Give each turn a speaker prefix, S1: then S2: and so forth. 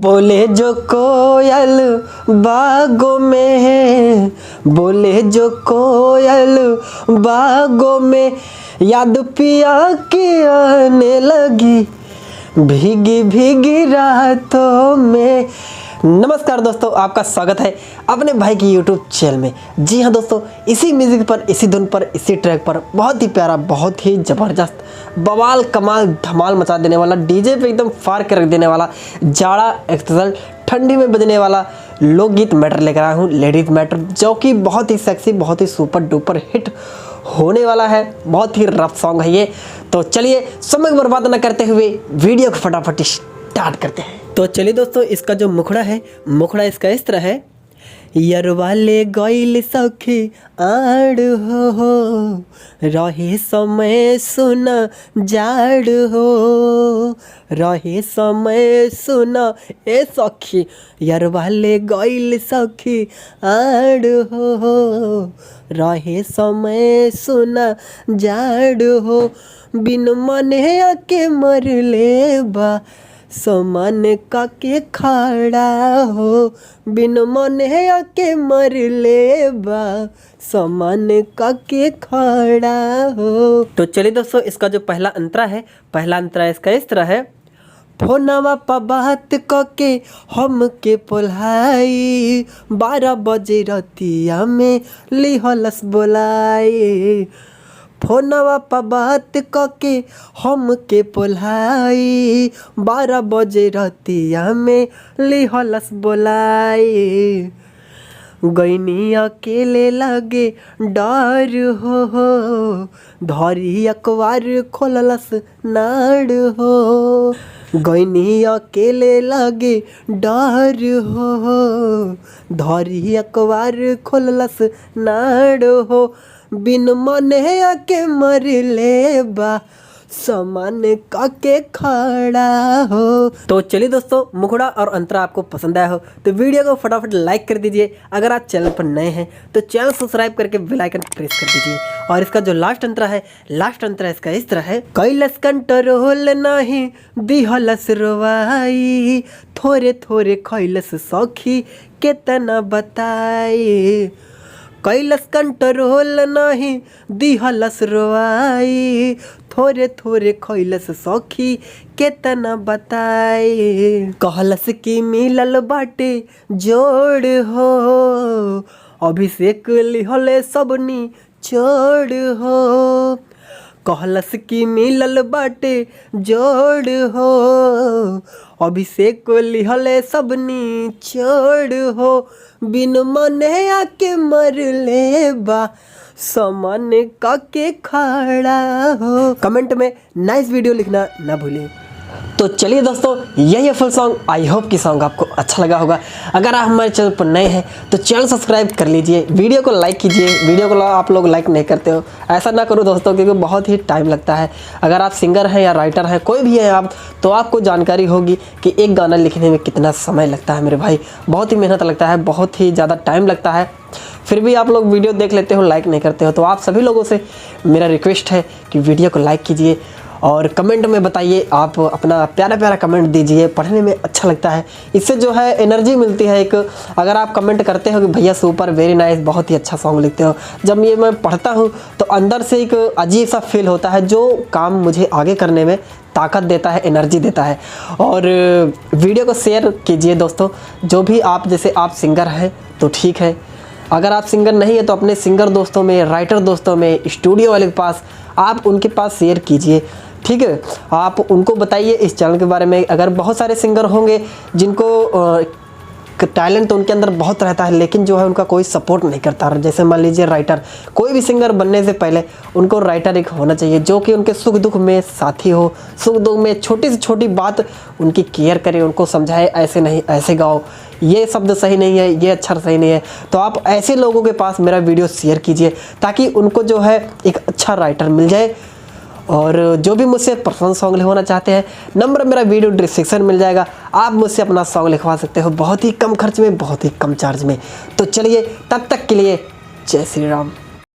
S1: बोले जो कोयल बागों में है, बोले जो कोयल बागों में, याद पिया की आने लगी भीगी भीगी रातों में। नमस्कार दोस्तों, आपका स्वागत है अपने भाई की यूट्यूब चैनल में। जी हाँ दोस्तों, इसी म्यूज़िक पर, इसी धुन पर, इसी ट्रैक पर बहुत ही प्यारा, बहुत ही ज़बरदस्त, बवाल कमाल धमाल मचा देने वाला, डीजे पे एकदम फाड़ के रख देने वाला, जाड़ा एक्सेल ठंडी में बजने वाला लोकगीत मैटर लेकर आया हूँ, लेडीज मैटर, जो कि बहुत ही सेक्सी, बहुत ही सुपर डुपर हिट होने वाला है। बहुत ही रफ सॉन्ग है ये। तो चलिए समय बर्बाद न करते हुए वीडियो को फटाफट स्टार्ट करते हैं। तो चलिए दोस्तों, इसका जो मुखड़ा है, मुखड़ा इसका इस तरह है। यरवाले गइल सखी आड़ हो, रहे समय सुना जाड़ हो, रहे समय सुना ए सखी, यरवाले गइल सखी आड़ हो, रहे समय सुना जाड़ हो, बिन मने आके मरले बा समान काके खड़ा हो, बिन मने आके मरले बा समान काके खड़ा हो। तो चलिए दोस्तों, इसका जो पहला अंतरा है, पहला अंतरा इसका इस तरह है। फोनवा पर बात कके हमके पोल्हाई, 12 बजे रतिया में लिहलस बोलाई, फोनवा पर बात कके हमके पोल्हाई, 12 बजे रतिया में लिहलस बोलाई, गईनी अकेले लगे डर हो, धरी अखबार खोललस नाड़ हो, गईनी अकेले लगे डर हो, धरी अखबार खोललस नाड़ हो, बिन मने आके मरले बा समान काके खड़ा हो। तो चलिए दोस्तों, मुखड़ा और अंतरा आपको पसंद आया हो तो वीडियो को फटाफट लाइक कर दीजिए। अगर आप चैनल पर नए हैं तो चैनल सब्सक्राइब करके बेल आइकन प्रेस कर दीजिए। और इसका जो लास्ट अंतरा है, लास्ट अंतरा इसका इस तरह है। कैलस कंट्रोल नहीं दिहलस रोवाई, थोड़े थोड़े खैलस सखी केतना बताई, कैलस कंट्रोल नहीं दिहलस रोवाई, थोड़े थोड़े खैलस सखी केतना बताई, कहलस की मिलल बाटे जोड़ हो, अभिषेक लिहले सबनी छोड़ हो, कहलस की मिलल बाटे जोड़ हो, अभिषेक लिहले सबनी छोड़ हो, बिन मने आके मरले बा समान काके खड़ा हो। कमेंट में नाइस वीडियो लिखना ना भूलिए। तो चलिए दोस्तों, यही है फुल सॉन्ग। आई होप कि सॉन्ग आपको अच्छा लगा होगा। अगर आप हमारे चैनल पर नए हैं तो चैनल सब्सक्राइब कर लीजिए, वीडियो को लाइक कीजिए। वीडियो को आप लोग लाइक नहीं करते हो, ऐसा ना करो दोस्तों, क्योंकि बहुत ही टाइम लगता है। अगर आप सिंगर हैं या राइटर हैं, कोई भी है आप, तो आपको जानकारी होगी कि एक गाना लिखने में कितना समय लगता है मेरे भाई। बहुत ही मेहनत लगता है, बहुत ही ज़्यादा टाइम लगता है। फिर भी आप लोग वीडियो देख लेते हो, लाइक नहीं करते हो। तो आप सभी लोगों से मेरा रिक्वेस्ट है कि वीडियो को लाइक कीजिए और कमेंट में बताइए, आप अपना प्यारा प्यारा कमेंट दीजिए, पढ़ने में अच्छा लगता है। इससे जो है एनर्जी मिलती है एक। अगर आप कमेंट करते हो कि भैया सुपर, वेरी नाइस, बहुत ही अच्छा सॉन्ग लिखते हो, जब ये मैं पढ़ता हूँ तो अंदर से एक अजीब सा फील होता है, जो काम मुझे आगे करने में ताकत देता है, एनर्जी देता है। और वीडियो को शेयर कीजिए दोस्तों। जो भी आप, जैसे आप सिंगर हैं तो ठीक है, अगर आप सिंगर नहीं है तो अपने सिंगर दोस्तों में, राइटर दोस्तों में, स्टूडियो वाले के पास, आप उनके पास शेयर कीजिए, ठीक है। आप उनको बताइए इस चैनल के बारे में। अगर बहुत सारे सिंगर होंगे जिनको टैलेंट तो उनके अंदर बहुत रहता है, लेकिन जो है उनका कोई सपोर्ट नहीं करता। जैसे मान लीजिए राइटर, कोई भी सिंगर बनने से पहले उनको राइटर एक होना चाहिए, जो कि उनके सुख दुख में साथी हो, सुख दुख में छोटी से छोटी बात उनकी केयर करे, उनको समझाए, ऐसे नहीं ऐसे गाओ, ये शब्द सही नहीं है, ये अक्षर सही नहीं है। तो आप ऐसे लोगों के पास मेरा वीडियो शेयर कीजिए, ताकि उनको जो है एक अच्छा राइटर मिल जाए। और जो भी मुझसे पर्सनल सॉन्ग लिखवाना चाहते हैं, नंबर मेरा वीडियो डिस्क्रिप्शन मिल जाएगा। आप मुझसे अपना सॉन्ग लिखवा सकते हो, बहुत ही कम खर्च में, बहुत ही कम चार्ज में। तो चलिए, तब तक के लिए जय श्री राम।